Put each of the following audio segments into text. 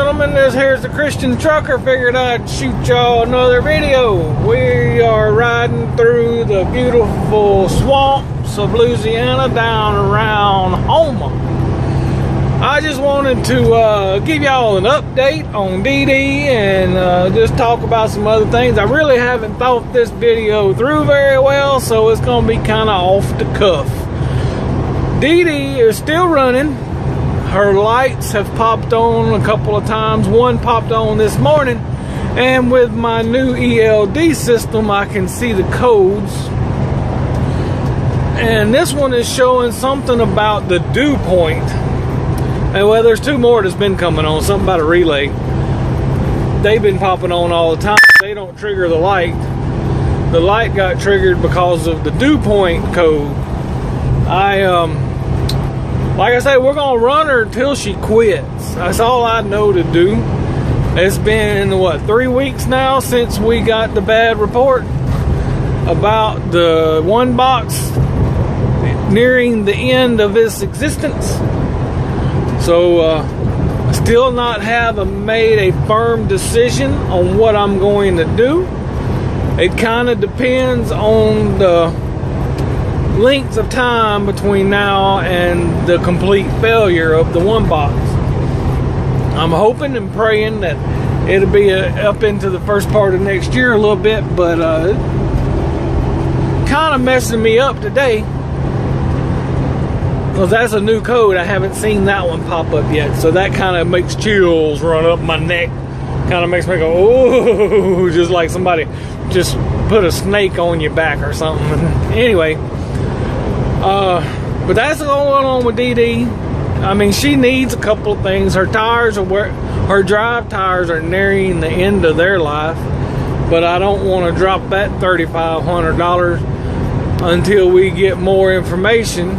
gentlemen, this here's the Christian Trucker. Figured I'd shoot y'all another video. We are riding through the beautiful swamps of Louisiana down around Houma. I just wanted to give y'all an update on DD and just talk about some other things. I really haven't thought this video through very well, so it's going to be kind of off the cuff. DD is still running. Her lights have popped on a couple of times. One popped on this morning, and with my new ELD system I can see the codes, and this one is showing something about the dew point. And well, there's two more that's been coming on, something about a relay. They've been popping on all the time. They don't trigger the light. The light got triggered because of the dew point code. Like I say, we're gonna run her till she quits. That's all I know to do. It's been, what, 3 weeks now since we got the bad report about the one box nearing the end of its existence. So, still not have made a firm decision on what I'm going to do. It kind of depends on the length of time between now and the complete failure of the one box. I'm hoping and praying that it'll be up into the first part of next year a little bit, but kind of messing me up today because that's a new code. I haven't seen that one pop up yet, so that kind of makes chills run up my neck. Kind of makes me go, oh, just like somebody just put a snake on your back or something. Anyway, but that's going on with DD. I mean, she needs a couple of things. Her tires are her drive tires are nearing the end of their life, but I don't want to drop that $3,500 until we get more information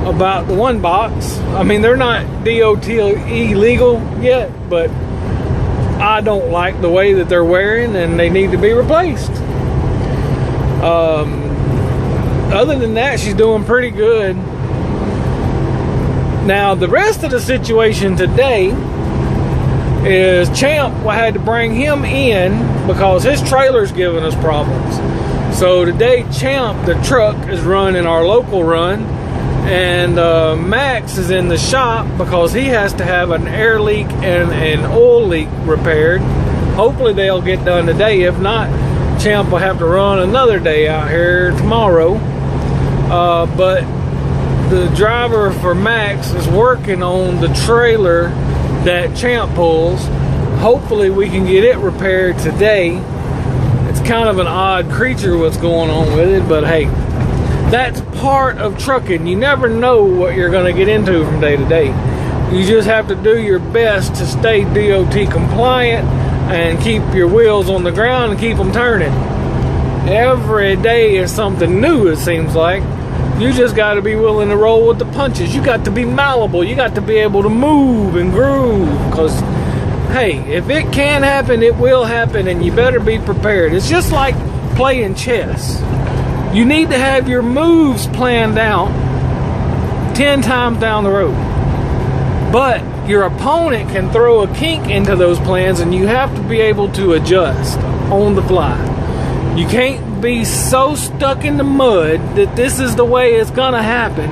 about the one box. I mean, they're not DOT illegal yet, but I don't like the way that they're wearing, and they need to be replaced. Other than that, she's doing pretty good. Now, the rest of the situation today is Champ. I had to bring him in because his trailer's giving us problems. So today, Champ, the truck, is running our local run, and Max is in the shop because he has to have an air leak and an oil leak repaired. Hopefully they'll get done today. If not, Champ will have to run another day out here tomorrow. But the driver for Max is working on the trailer that Champ pulls. Hopefully we can get it repaired today. It's kind of an odd creature what's going on with it, but hey, that's part of trucking. You never know what you're going to get into from day to day. You just have to do your best to stay DOT compliant and keep your wheels on the ground and keep them turning. Every day is something new, it seems like. You just got to be willing to roll with the punches. You got to be malleable. You got to be able to move and groove. Because, hey, if it can happen, it will happen, and you better be prepared. It's just like playing chess. You need to have your moves planned out 10 times down the road. But your opponent can throw a kink into those plans, and you have to be able to adjust on the fly. You can't be so stuck in the mud that this is the way it's gonna happen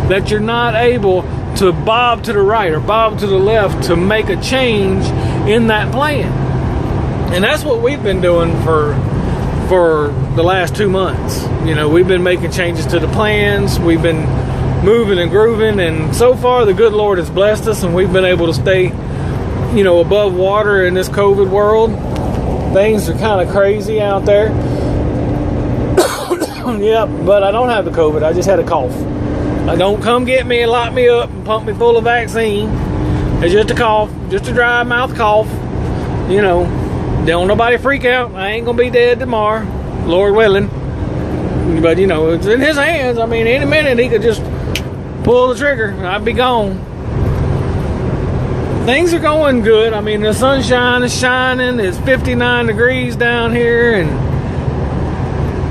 that you're not able to bob to the right or bob to the left to make a change in that plan. And that's what we've been doing for the last 2 months. You know, we've been making changes to the plans. We've been moving and grooving, and so far the good Lord has blessed us, and we've been able to stay, you know, above water in this COVID world. Things are kind of crazy out there. Yep, but I don't have the COVID. I just had a cough. Don't come get me and lock me up and pump me full of vaccine. It's just a cough, just a dry mouth cough. You know, don't nobody freak out. I ain't gonna be dead tomorrow, Lord willing. But you know, it's in His hands. I mean, any minute He could just pull the trigger and I'd be gone. Things are going good. I mean, the sunshine is shining. It's 59 degrees down here, and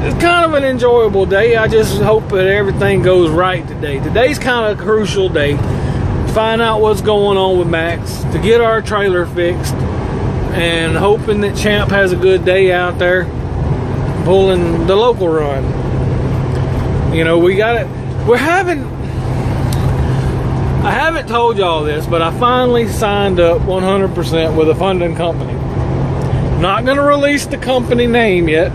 it's kind of an enjoyable day. I just hope that everything goes right today. Today's kind of a crucial day. find out what's going on with Max, to get our trailer fixed, and hoping that Champ has a good day out there pulling the local run. You know, we got it. I haven't told y'all this, but I finally signed up 100% with a funding company. Not going to release the company name yet,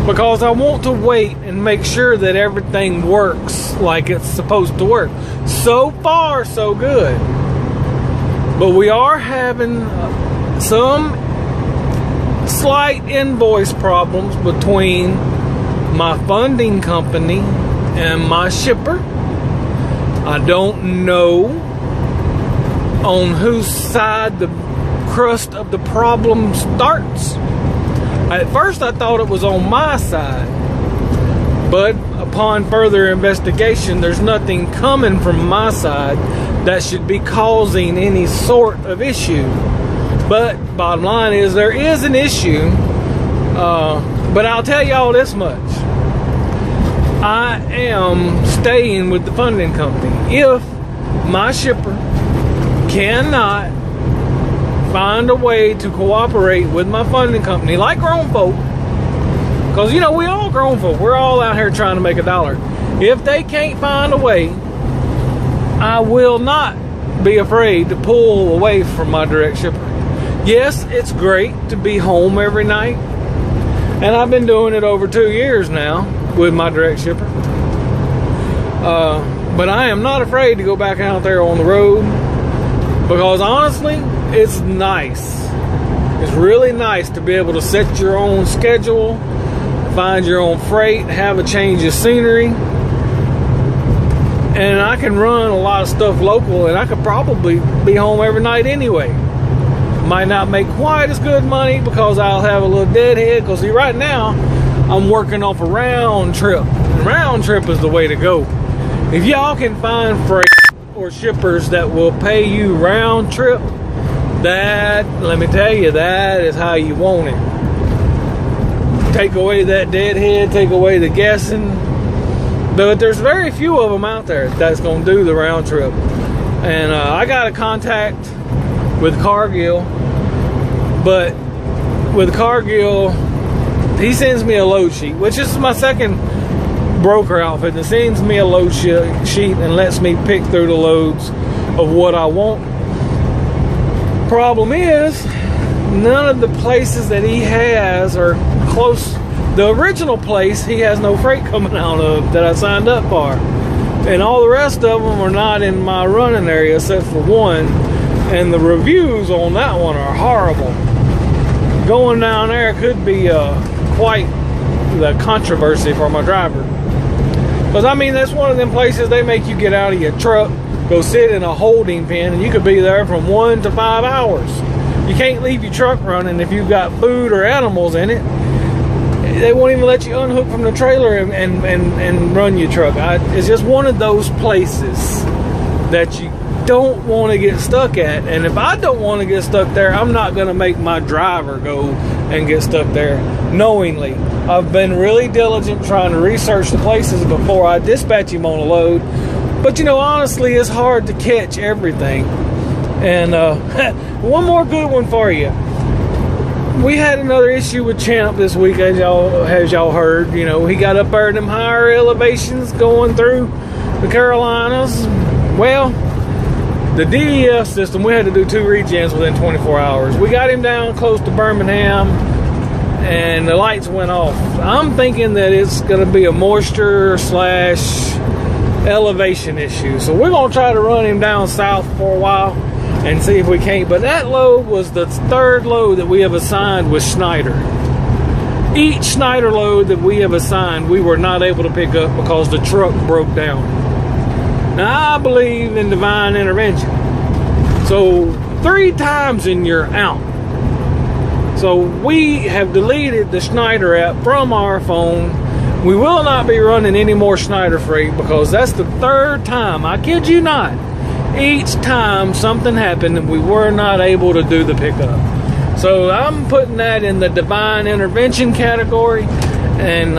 because I want to wait and make sure that everything works like it's supposed to work. So far, so good. But we are having some slight invoice problems between my funding company and my shipper. I don't know on whose side the crust of the problem starts. At first I thought it was on my side, but upon further investigation, there's nothing coming from my side that should be causing any sort of issue. But bottom line is, there is an issue, but I'll tell y'all this much. I am staying with the funding company. If my shipper cannot find a way to cooperate with my funding company, like grown folk, because, you know, we all grown folk, we're all out here trying to make a dollar. If they can't find a way, I will not be afraid to pull away from my direct shipper. Yes, it's great to be home every night, and I've been doing it over 2 years now with my direct shipper. But I am not afraid to go back out there on the road, because honestly, it's nice. It's really nice to be able to set your own schedule, find your own freight, have a change of scenery. And I can run a lot of stuff local, and I could probably be home every night anyway. Might not make quite as good money because I'll have a little deadhead, because see, right now I'm working off a round trip. And round trip is the way to go. If y'all can find freight or shippers that will pay you round trip, that, let me tell you, that is how you want it. Take away that deadhead, take away the guessing. But there's very few of them out there that's going to do the round trip. And I got a contact with Cargill, but with Cargill, he sends me a load sheet, which is my second broker outfit that sends me a load sheet and lets me pick through the loads of what I want. Problem is, none of the places that he has are close. The original place, he has no freight coming out of that I signed up for, and all the rest of them are not in my running area except for one, and the reviews on that one are horrible. Going down there could be quite the controversy for my driver, because I mean, that's one of them places they make you get out of your truck, go sit in a holding pen, and you could be there from 1 to 5 hours. You can't leave your truck running if you've got food or animals in it. They won't even let you unhook from the trailer and run your truck. It's just one of those places that you don't want to get stuck at. And if I don't want to get stuck there, I'm not going to make my driver go and get stuck there knowingly. I've been really diligent trying to research the places before I dispatch him on a load. But, you know, honestly, it's hard to catch everything. And one more good one for you. We had another issue with Champ this week, as y'all heard. You know, he got up there in them higher elevations going through the Carolinas. Well, the DEF system, we had to do 2 regens within 24 hours. We got him down close to Birmingham, and the lights went off. I'm thinking that it's going to be a moisture / elevation issue. So we're going to try to run him down south for a while and see if we can't. But that load was the 3rd load that we have assigned with Schneider. Each Schneider load that we have assigned, we were not able to pick up because the truck broke down. Now, I believe in Devine Intervention. So 3 times and you're out. So we have deleted the Schneider app from our phone. We will not be running any more Schneider freight because that's the 3rd time, I kid you not, each time something happened and we were not able to do the pickup. So I'm putting that in the Devine Intervention category. And,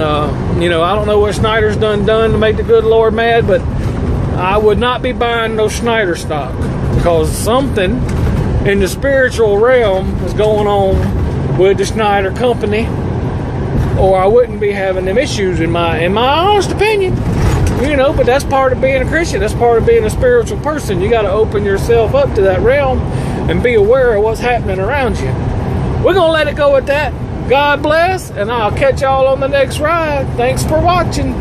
you know, I don't know what Schneider's done to make the good Lord mad, but I would not be buying no Schneider stock, because something in the spiritual realm is going on with the Schneider company, or I wouldn't be having them issues in my honest opinion. You know, but that's part of being a Christian. That's part of being a spiritual person. You got to open yourself up to that realm and be aware of what's happening around you. We're going to let it go at that. God bless, and I'll catch y'all on the next ride. Thanks for watching.